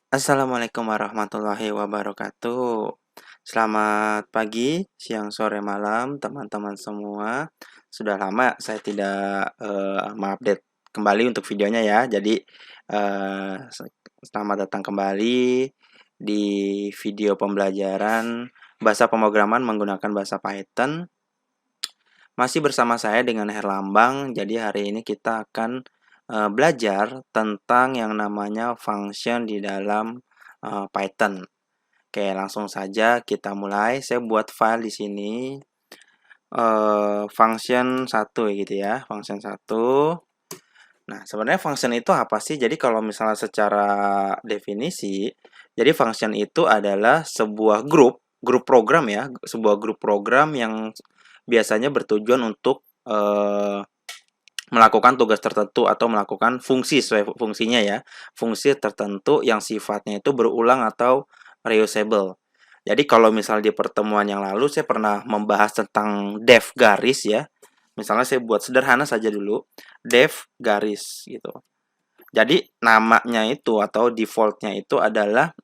Assalamualaikum warahmatullahi wabarakatuh. Selamat pagi, siang, sore, malam, teman-teman semua. Sudah lama saya tidak mengupdate kembali untuk videonya ya. Jadi selamat datang kembali di video pembelajaran bahasa pemrograman menggunakan bahasa Python. Masih bersama saya dengan Herlambang. Jadi hari ini kita akan belajar tentang yang namanya function di dalam Python. Oke, langsung saja kita mulai. Saya buat file di sini function 1 gitu ya, function 1. Nah, sebenarnya function itu apa sih? Jadi kalau misalnya secara definisi, jadi function itu adalah sebuah grup program ya, sebuah grup program yang biasanya bertujuan untuk melakukan tugas tertentu atau melakukan fungsi sesuai fungsinya ya. Fungsi tertentu yang sifatnya itu berulang atau reusable. Jadi kalau misalnya di pertemuan yang lalu saya pernah membahas tentang def garis ya. Misalnya saya buat sederhana saja dulu, def garis gitu. Jadi namanya itu atau defaultnya itu adalah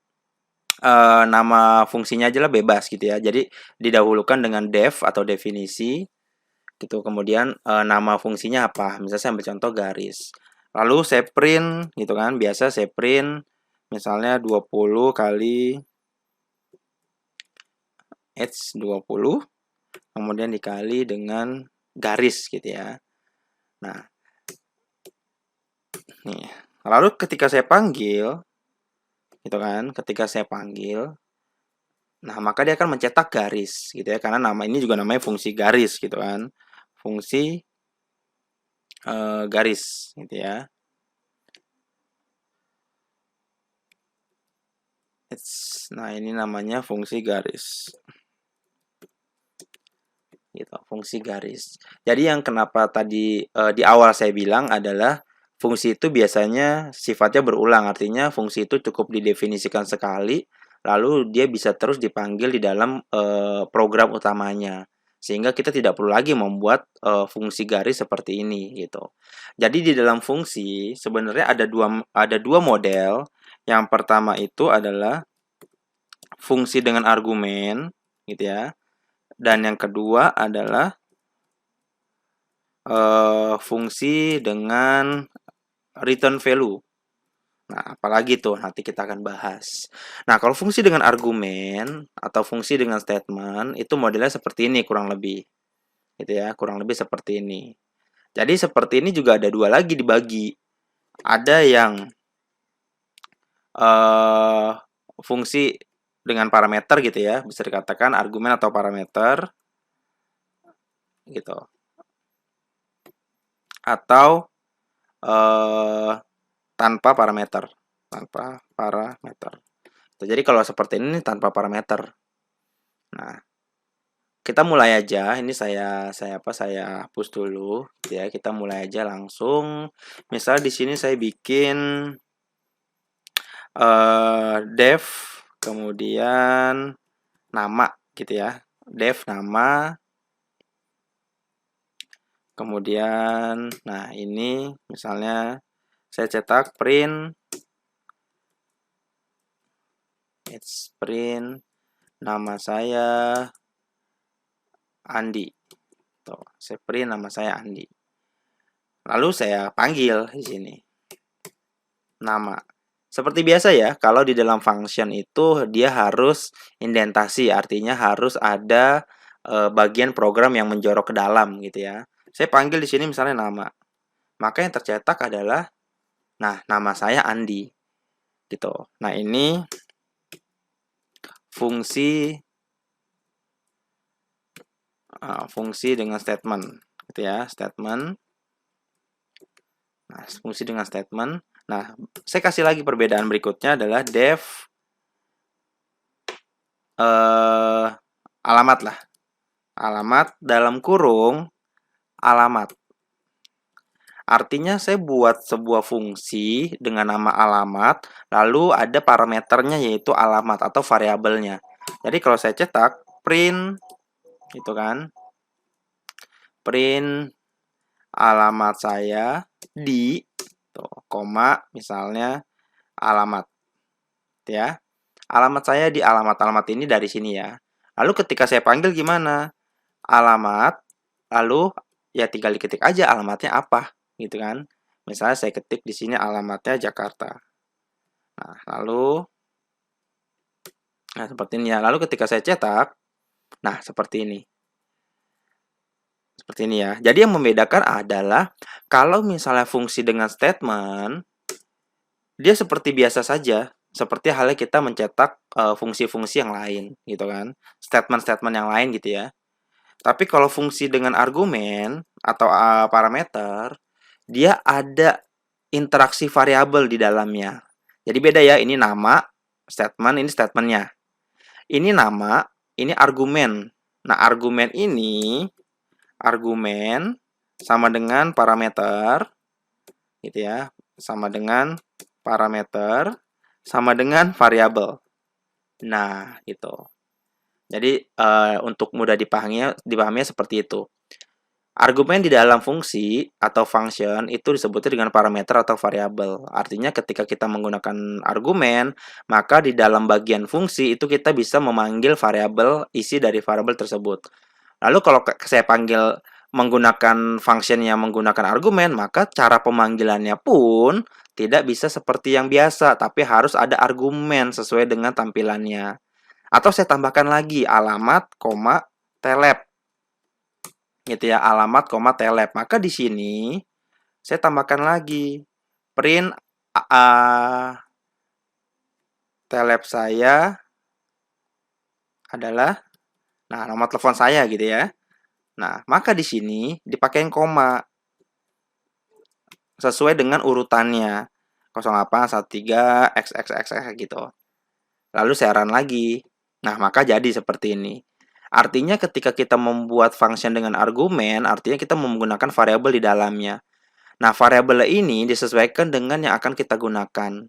nama fungsinya aja lah bebas gitu ya. Jadi didahulukan dengan def atau definisi gitu. Kemudian nama fungsinya apa? Misalnya saya ambil contoh garis. Lalu saya print gitu kan. Biasa saya print misalnya 20 kali H20 kemudian dikali dengan garis gitu ya. Nah, nih. Lalu ketika saya panggil gitu kan, ketika saya panggil, nah maka dia akan mencetak garis gitu ya, karena nama ini juga namanya fungsi garis gitu kan. Fungsi garis gitu ya. Nah, ini namanya fungsi garis. Gitu, fungsi garis. Jadi yang kenapa tadi di awal saya bilang adalah fungsi itu biasanya sifatnya berulang, artinya fungsi itu cukup didefinisikan sekali, lalu dia bisa terus dipanggil di dalam program utamanya, sehingga kita tidak perlu lagi membuat fungsi garis seperti ini gitu. Jadi di dalam fungsi sebenarnya ada dua model. Yang pertama itu adalah fungsi dengan argumen, gitu ya. Dan yang kedua adalah fungsi dengan return value. Nah, apalagi tuh nanti kita akan bahas. Nah, kalau fungsi dengan argumen atau fungsi dengan statement itu modelnya seperti ini kurang lebih. Gitu ya, kurang lebih seperti ini. Jadi seperti ini juga ada dua lagi dibagi. Ada yang eh fungsi dengan parameter gitu ya, bisa dikatakan argumen atau parameter gitu. Atau eh tanpa parameter, tanpa parameter. Jadi kalau seperti ini tanpa parameter. Nah, kita mulai aja. Ini saya hapus dulu ya. Kita mulai aja langsung. Misal di sini saya bikin def kemudian nama gitu ya. Def nama kemudian nah ini misalnya saya cetak print nama saya Andi. Tuh, saya print nama saya Andi. Lalu saya panggil di sini nama. Seperti biasa ya, kalau di dalam function itu dia harus indentasi, artinya harus ada bagian program yang menjorok ke dalam gitu ya. Saya panggil di sini misalnya nama. Maka yang tercetak adalah nama saya Andi gitu. Nah, ini fungsi fungsi dengan statement gitu ya, statement. Nah, fungsi dengan statement. Nah, saya kasih lagi perbedaan berikutnya adalah def alamat lah. Alamat dalam kurung alamat. Artinya saya buat sebuah fungsi dengan nama alamat, lalu ada parameternya yaitu alamat atau variabelnya. Jadi kalau saya cetak print itu kan, print alamat saya di tuh, koma misalnya alamat. gitu ya. Alamat saya di alamat-alamat ini dari sini ya. Lalu ketika saya panggil gimana? Alamat, lalu ya tinggal diketik aja alamatnya apa, gitu kan. Misalnya saya ketik di sini alamatnya Jakarta. Nah, seperti ini ya. Lalu ketika saya cetak, nah seperti ini. Seperti ini ya. Jadi yang membedakan adalah kalau misalnya fungsi dengan statement, dia seperti biasa saja, seperti halnya kita mencetak fungsi-fungsi yang lain, gitu kan. Statement-statement yang lain gitu ya. Tapi kalau fungsi dengan argumen atau parameter, dia ada interaksi variabel di dalamnya. Jadi beda ya, ini nama, statement, ini statementnya. Ini nama, ini argumen. Nah, argumen sama dengan parameter, gitu ya, sama dengan parameter, sama dengan variabel. Nah, gitu. Jadi untuk mudah dipahaminya seperti itu. Argumen di dalam fungsi atau function itu disebutnya dengan parameter atau variabel. Artinya ketika kita menggunakan argumen, maka di dalam bagian fungsi itu kita bisa memanggil variabel isi dari variabel tersebut. Lalu kalau saya panggil menggunakan function yang menggunakan argumen, maka cara pemanggilannya pun tidak bisa seperti yang biasa, tapi harus ada argumen sesuai dengan tampilannya. Atau saya tambahkan lagi alamat, telep. Gitu ya, alamat, telep. Maka di sini saya tambahkan lagi print telep saya adalah nomor telepon saya gitu ya. Nah, maka di sini dipakai koma sesuai dengan urutannya. 0813 XXXX gitu. Lalu saya run lagi. Nah, maka jadi seperti ini. Artinya ketika kita membuat function dengan argumen, artinya kita menggunakan variabel di dalamnya. Nah, variabel ini disesuaikan dengan yang akan kita gunakan.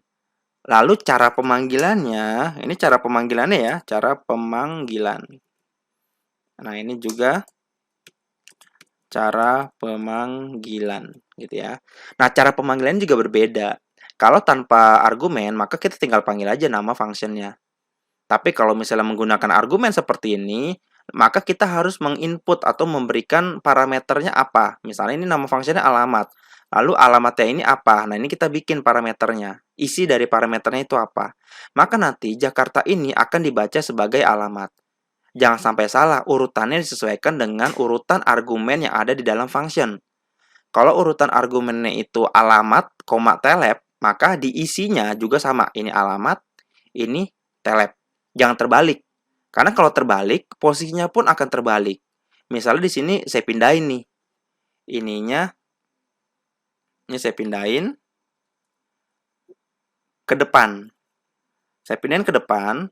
Lalu cara pemanggilannya, ini cara pemanggilannya ya, cara pemanggilan. Nah, ini juga cara pemanggilan gitu ya. Nah, cara pemanggilan juga berbeda. Kalau tanpa argumen, maka kita tinggal panggil aja nama functionnya. Tapi kalau misalnya menggunakan argumen seperti ini, maka kita harus menginput atau memberikan parameternya apa. Misalnya ini nama fungsinya alamat. Lalu alamatnya ini apa? Nah, ini kita bikin parameternya. Isi dari parameternya itu apa? Maka nanti Jakarta ini akan dibaca sebagai alamat. Jangan sampai salah, urutannya disesuaikan dengan urutan argumen yang ada di dalam function. Kalau urutan argumennya itu alamat, telep, maka diisinya juga sama. Ini alamat, ini telep. Jangan terbalik. Karena kalau terbalik, posisinya pun akan terbalik. Misalnya di sini saya pindahin nih. Ini saya pindahin ke depan. Saya pindahin ke depan,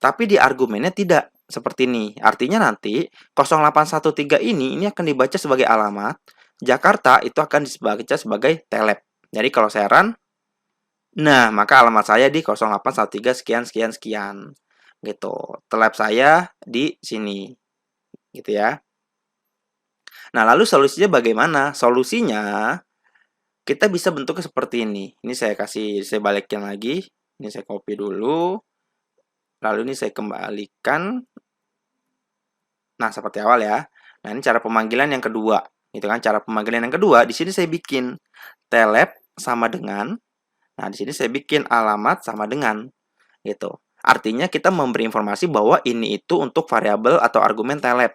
tapi di argumennya tidak seperti ini. Artinya nanti 0813 ini akan dibaca sebagai alamat, Jakarta itu akan dibaca sebagai telep. Jadi kalau saya run, nah maka alamat saya di 0813 sekian sekian sekian. Gitu. Telep saya di sini. Gitu ya. Nah, lalu solusinya bagaimana? Solusinya kita bisa bentuknya seperti ini. Ini saya balikin lagi. Ini saya copy dulu. Lalu ini saya kembalikan. Nah, seperti awal ya. Nah, ini cara pemanggilan yang kedua. Gitu kan? Cara pemanggilan yang kedua, di sini saya bikin telep sama dengan. Nah, di sini saya bikin alamat sama dengan. Gitu. Artinya kita memberi informasi bahwa ini itu untuk variabel atau argumen telep.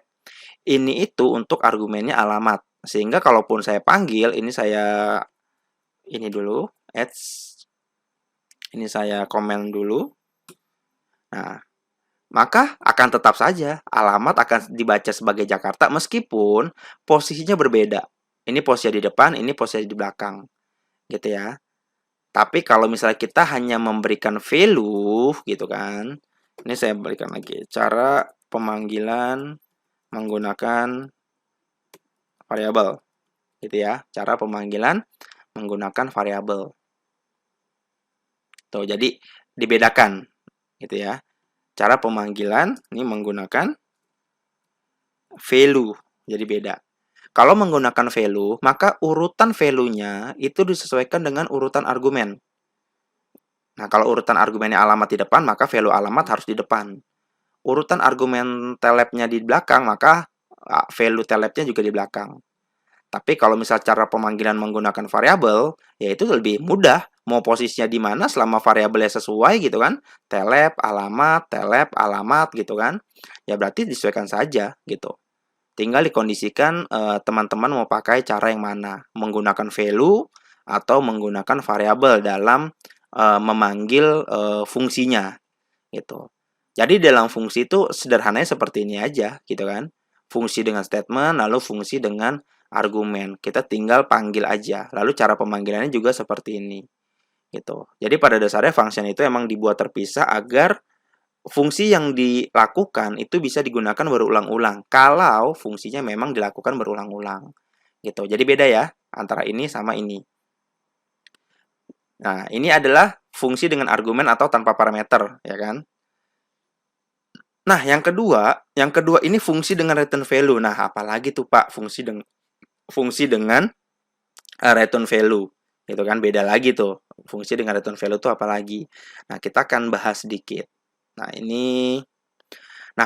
Ini itu untuk argumennya alamat. Sehingga kalaupun saya panggil, ini dulu, ini saya komen dulu. Nah, maka akan tetap saja alamat akan dibaca sebagai Jakarta meskipun posisinya berbeda. Ini posisi di depan, ini posisi di belakang. Gitu ya. Tapi kalau misalnya kita hanya memberikan value gitu kan. Ini saya berikan lagi cara pemanggilan menggunakan variabel. Gitu ya. Cara pemanggilan menggunakan variabel. Tuh, jadi dibedakan gitu ya. Cara pemanggilan ini menggunakan value. Jadi beda. Kalau menggunakan value, maka urutan value-nya itu disesuaikan dengan urutan argumen. Nah, kalau urutan argumennya alamat di depan, maka value alamat harus di depan. Urutan argumen telebnya di belakang, maka value telebnya juga di belakang. Tapi kalau misal cara pemanggilan menggunakan variabel, ya itu lebih mudah. Mau posisinya di mana selama variabelnya sesuai gitu kan. Teleb, alamat gitu kan. Ya berarti disesuaikan saja gitu. Tinggal dikondisikan teman-teman mau pakai cara yang mana. Menggunakan value atau menggunakan variabel dalam memanggil fungsinya gitu. Jadi dalam fungsi itu sederhananya seperti ini aja gitu kan. Fungsi dengan statement, lalu fungsi dengan argumen. Kita tinggal panggil aja. Lalu cara pemanggilannya juga seperti ini gitu. Jadi pada dasarnya function itu emang dibuat terpisah agar fungsi yang dilakukan itu bisa digunakan berulang-ulang. Kalau fungsinya memang dilakukan berulang-ulang gitu. Jadi beda ya antara ini sama ini. Nah, ini adalah fungsi dengan argumen atau tanpa parameter, ya kan? Nah, yang kedua ini fungsi dengan return value. Nah, apalagi tuh Pak fungsi dengan return value. Itu kan beda lagi tuh. Fungsi dengan return value itu apalagi. Nah, kita akan bahas sedikit. Nah,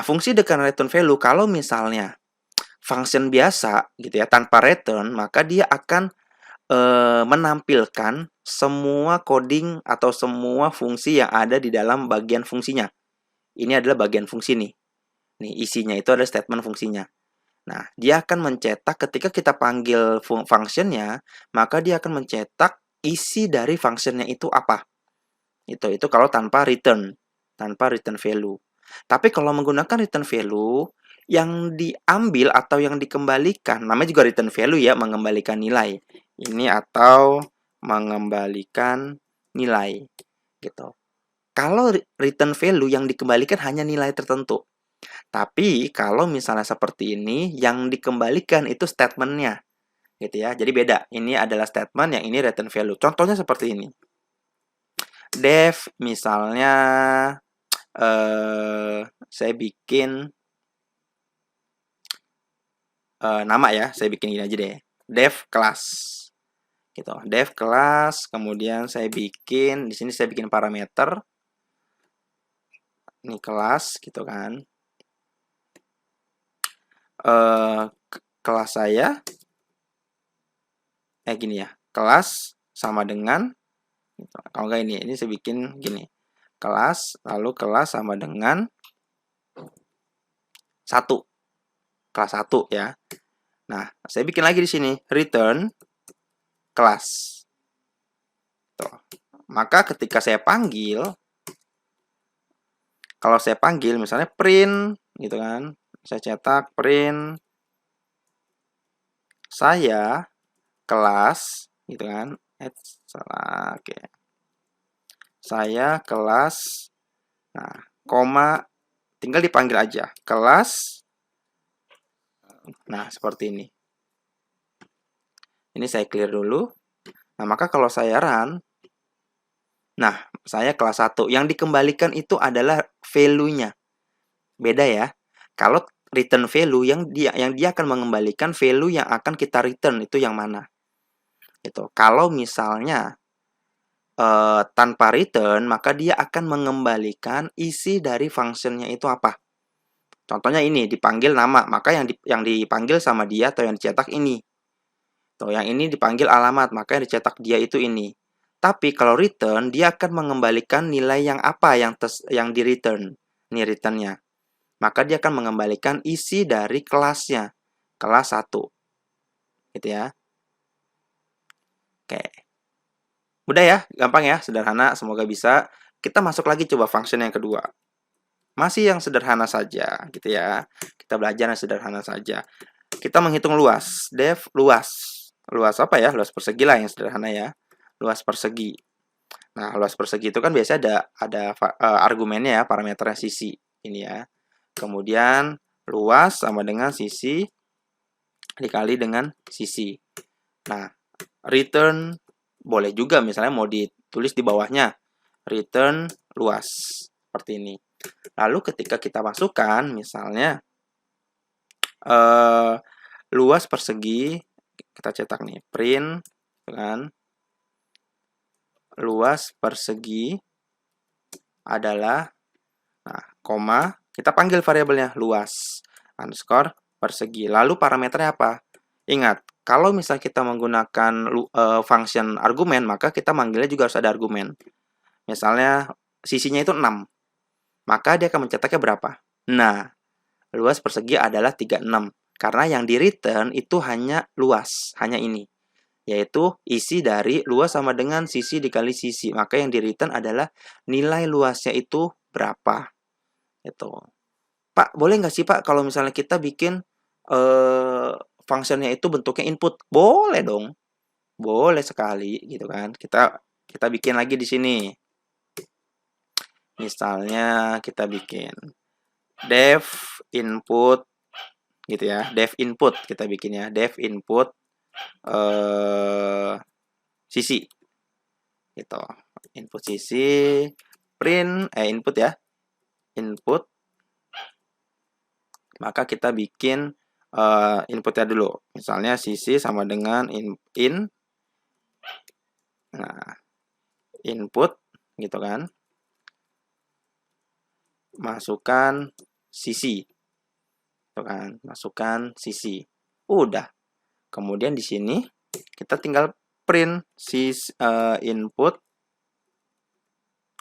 fungsi dengan return value kalau misalnya function biasa gitu ya tanpa return, maka dia akan menampilkan semua coding atau semua fungsi yang ada di dalam bagian fungsinya. Ini adalah bagian fungsi nih. Nih, isinya itu adalah statement fungsinya. Nah, dia akan mencetak ketika kita panggil functionnya, maka dia akan mencetak isi dari functionnya itu apa. Itu kalau tanpa return value. Tapi kalau menggunakan return value, yang diambil atau yang dikembalikan, namanya juga return value ya, mengembalikan nilai. Ini atau mengembalikan nilai gitu. Kalau return value yang dikembalikan hanya nilai tertentu. Tapi kalau misalnya seperti ini, yang dikembalikan itu statementnya, gitu ya. Jadi beda. Ini adalah statement, yang ini return value. Contohnya seperti ini. Def, misalnya saya bikin nama ya. Saya bikin gini aja deh. Def kelas, gitu. Def kelas. Kemudian saya bikin di sini saya bikin parameter. Ini kelas, gitu kan. Kelas saya gini ya, kelas sama dengan kalau enggak ini saya bikin gini, kelas lalu kelas sama dengan 1, kelas 1 ya. Nah, saya bikin lagi di sini return kelas. Tuh. Maka ketika saya panggil, kalau saya panggil misalnya print gitu kan, saya cetak print saya kelas gitu kan. Salah, oke. Saya kelas, nah, koma, tinggal dipanggil aja kelas. Nah, seperti ini. Ini saya clear dulu. Nah, maka kalau saya run, nah, saya kelas 1. Yang dikembalikan itu adalah value-nya. Beda ya. Kalau return value yang dia akan mengembalikan value yang akan kita return itu yang mana. Gitu. Kalau misalnya tanpa return, maka dia akan mengembalikan isi dari functionnya itu apa. Contohnya ini dipanggil nama, maka yang dipanggil sama dia atau yang dicetak ini. Tuh, yang ini dipanggil alamat, maka yang dicetak dia itu ini. Tapi kalau return, dia akan mengembalikan nilai yang apa yang di return. Ini returnnya. Maka dia akan mengembalikan isi dari kelasnya. Kelas 1. Gitu ya. Oke. Mudah ya, gampang ya, sederhana, semoga bisa. Kita masuk lagi coba function yang kedua. Masih yang sederhana saja, gitu ya. Kita belajar yang sederhana saja. Kita menghitung luas. Def luas. Luas apa ya? Luas persegi lah yang sederhana ya. Luas persegi. Nah, luas persegi itu kan biasanya ada argumennya ya, parameternya sisi. Ini ya. Kemudian luas sama dengan sisi dikali dengan sisi. Nah, return boleh juga misalnya mau ditulis di bawahnya return luas seperti ini. Lalu ketika kita masukkan misalnya luas persegi, kita cetak nih print kan luas persegi adalah, nah, koma, kita panggil variabelnya luas underscore persegi. Lalu parameternya apa? Ingat, kalau misalnya kita menggunakan function argumen, maka kita manggilnya juga harus ada argumen. Misalnya sisinya itu 6, maka dia akan mencetaknya berapa? Nah, luas persegi adalah 36. Karena yang di return itu hanya luas, hanya ini. Yaitu isi dari luas sama dengan sisi dikali sisi. Maka yang di return adalah nilai luasnya itu berapa. Itu. Pak, boleh nggak sih Pak kalau misalnya kita bikin fungsinya itu bentuknya input? Boleh dong. Boleh sekali gitu kan. Kita bikin lagi di sini. Misalnya kita bikin def input gitu ya. Def input kita bikin ya. Def input sisi gitu. Input sisi print input ya. Input, maka kita bikin inputnya dulu. Misalnya sisi sama dengan nah, input gitu kan. Masukkan sisi. Gitu kan, masukkan sisi. Udah. Kemudian di sini kita tinggal print input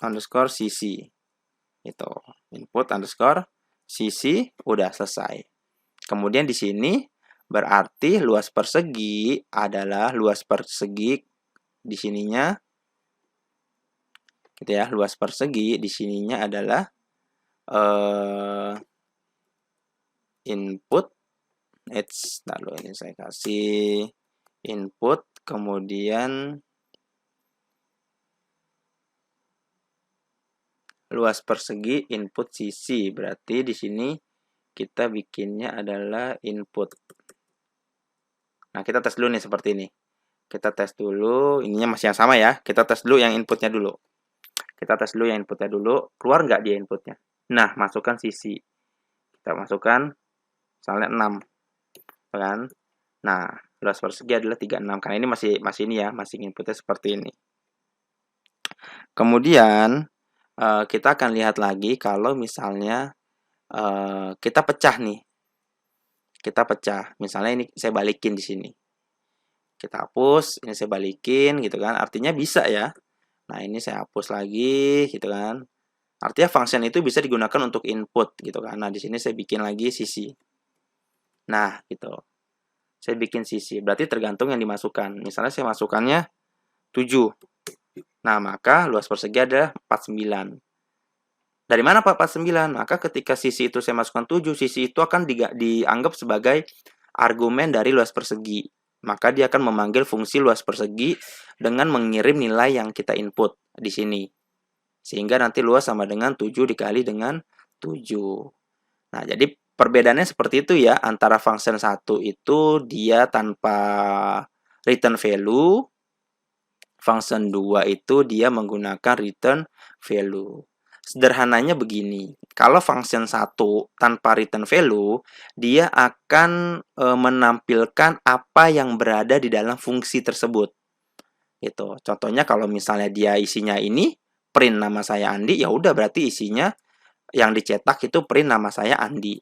underscore sisi. Itu. Input underscore sisi udah selesai. Kemudian di sini berarti luas persegi adalah luas persegi di sininya gitu ya. Luas persegi di sininya adalah input lalu ini saya kasih input kemudian luas persegi input sisi. Berarti di sini kita bikinnya adalah input. Nah, kita tes dulu nih seperti ini. Kita tes dulu, ininya masih yang sama ya. Kita tes dulu yang inputnya dulu. Kita tes dulu yang inputnya dulu. Keluar nggak dia inputnya? Nah, masukkan sisi. Kita masukkan misalnya 6. Kan? Nah, luas persegi adalah 36. Karena ini masih ini ya, masih inputnya seperti ini. Kemudian, kita akan lihat lagi kalau misalnya kita pecah nih. Kita pecah. Misalnya ini saya balikin di sini. Kita hapus, ini saya balikin gitu kan. Artinya bisa ya. Nah, ini saya hapus lagi gitu kan. Artinya function itu bisa digunakan untuk input gitu kan. Nah, di sini saya bikin lagi sisi. Nah, gitu. Saya bikin sisi. Berarti tergantung yang dimasukkan. Misalnya saya masukkannya 7. Nah, maka luas persegi adalah 49. Dari mana Pak 49? Maka ketika sisi itu saya masukkan 7, sisi itu akan dianggap sebagai argumen dari luas persegi. Maka dia akan memanggil fungsi luas persegi dengan mengirim nilai yang kita input di sini. Sehingga nanti luas sama dengan 7 dikali dengan 7. Nah, jadi perbedaannya seperti itu ya. Antara function 1 itu dia tanpa return value. Function 2 itu dia menggunakan return value. Sederhananya begini, kalau function 1 tanpa return value, dia akan menampilkan apa yang berada di dalam fungsi tersebut. Gitu. Contohnya kalau misalnya dia isinya ini, print nama saya Andi, ya udah berarti isinya yang dicetak itu print nama saya Andi.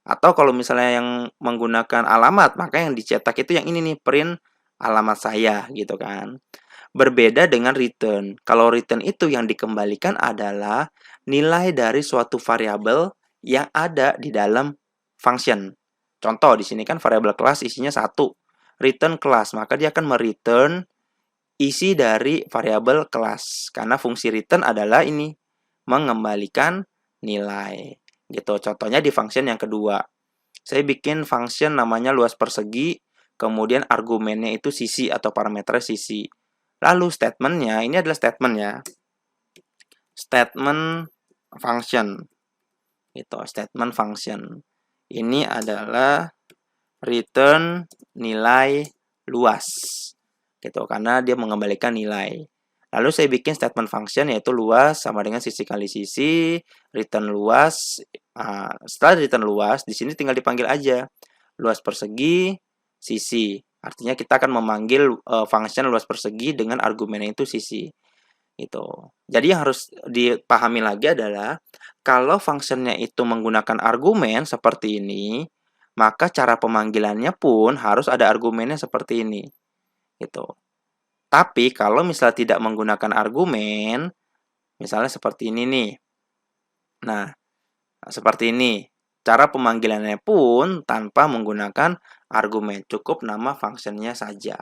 Atau kalau misalnya yang menggunakan alamat, maka yang dicetak itu yang ini nih, print alamat saya gitu kan. Berbeda dengan return. Kalau return itu yang dikembalikan adalah nilai dari suatu variabel yang ada di dalam function. Contoh di sini kan variabel kelas isinya 1. Return kelas, maka dia akan mereturn isi dari variabel kelas. Karena fungsi return adalah ini, mengembalikan nilai. Gitu. Contohnya di function yang kedua. Saya bikin function namanya luas persegi, kemudian argumennya itu sisi atau parameter sisi. Lalu statementnya, ini adalah statement ya. Statement function. Gitu, statement function. Ini adalah return nilai luas. Gitu, karena dia mengembalikan nilai. Lalu saya bikin statement function yaitu luas sama dengan sisi kali sisi, return luas. Setelah return luas, di sini tinggal dipanggil aja. Luas persegi, sisi. Artinya kita akan memanggil function luas persegi dengan argumennya itu sisi. Gitu. Jadi yang harus dipahami lagi adalah kalau fungsinya itu menggunakan argumen seperti ini, maka cara pemanggilannya pun harus ada argumennya seperti ini, gitu. Tapi kalau misalnya tidak menggunakan argumen, misalnya seperti ini nih. Nah, seperti ini. Cara pemanggilannya pun tanpa menggunakan argumen, cukup nama fungsinya saja,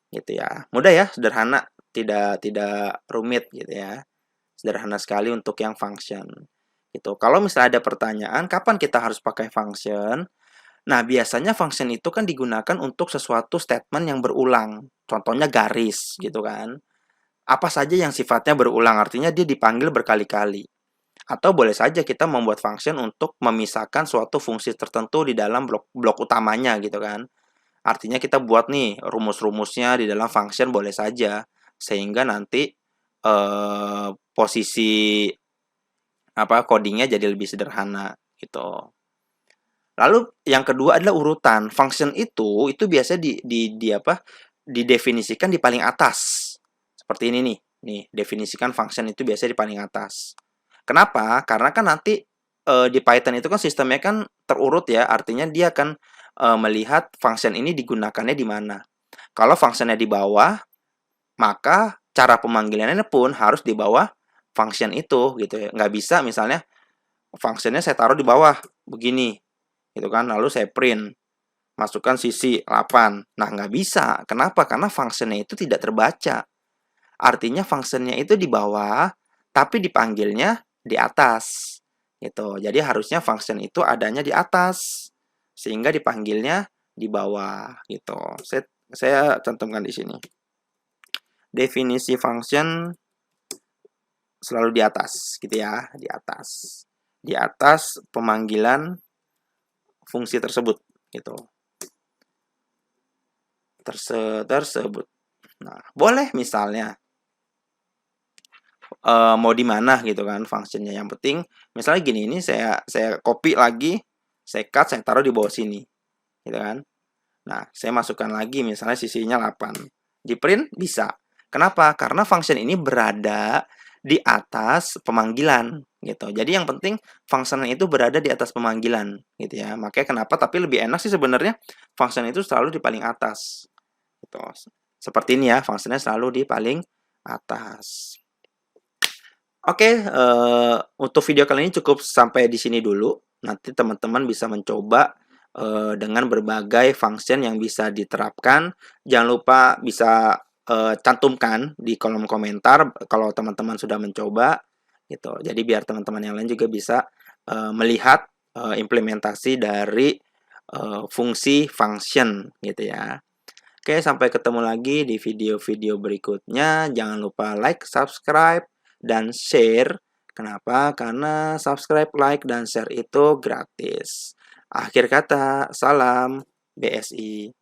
gitu ya. Mudah ya, sederhana, tidak rumit gitu ya. Sederhana sekali untuk yang function. Gitu. Kalau misalnya ada pertanyaan, kapan kita harus pakai function? Nah, biasanya function itu kan digunakan untuk sesuatu statement yang berulang. Contohnya garis, gitu kan. Apa saja yang sifatnya berulang, artinya dia dipanggil berkali-kali. Atau boleh saja kita membuat function untuk memisahkan suatu fungsi tertentu di dalam blok utamanya, gitu kan. Artinya kita buat nih rumus-rumusnya di dalam function boleh saja. Sehingga nanti posisi codingnya jadi lebih sederhana gitu. Lalu yang kedua adalah urutan. Function itu biasanya didefinisikan di paling atas. Seperti ini nih. Nih, definisikan function itu biasanya di paling atas. Kenapa? Karena kan nanti di Python itu kan sistemnya kan terurut ya, artinya dia akan melihat function ini digunakannya di mana. Kalau functionnya di bawah, maka cara pemanggilannya pun harus di bawah function itu gitu ya. Nggak bisa misalnya functionnya saya taruh di bawah begini gitu kan, lalu saya print masukkan sisi 8. Nah, nggak bisa. Kenapa? Karena functionnya itu tidak terbaca. Artinya functionnya itu di bawah, tapi dipanggilnya di atas gitu. Jadi harusnya function itu adanya di atas sehingga dipanggilnya di bawah gitu. Saya cantumkan di sini. Definisi function selalu di atas gitu ya, di atas. Di atas pemanggilan fungsi tersebut gitu. Tersebut. Nah, boleh misalnya mau di mana gitu kan fungsinya. Yang penting misalnya gini, ini saya copy lagi, saya cut, saya taruh di bawah sini. Gitu kan. Nah, saya masukkan lagi misalnya sisinya 8. Di print bisa. Kenapa? Karena function ini berada di atas pemanggilan gitu. Jadi yang penting function itu berada di atas pemanggilan gitu ya. Makanya kenapa, tapi lebih enak sih sebenarnya function itu selalu di paling atas. Gitu. Seperti ini ya, functionnya selalu di paling atas. Oke, untuk video kali ini cukup sampai di sini dulu. Nanti teman-teman bisa mencoba dengan berbagai function yang bisa diterapkan. Jangan lupa bisa cantumkan di kolom komentar kalau teman-teman sudah mencoba gitu. Jadi biar teman-teman yang lain juga bisa melihat implementasi dari fungsi function gitu ya. Oke, sampai ketemu lagi di video-video berikutnya. Jangan lupa like, subscribe, dan share. Kenapa? Karena subscribe, like, dan share itu gratis. Akhir kata, salam BSI.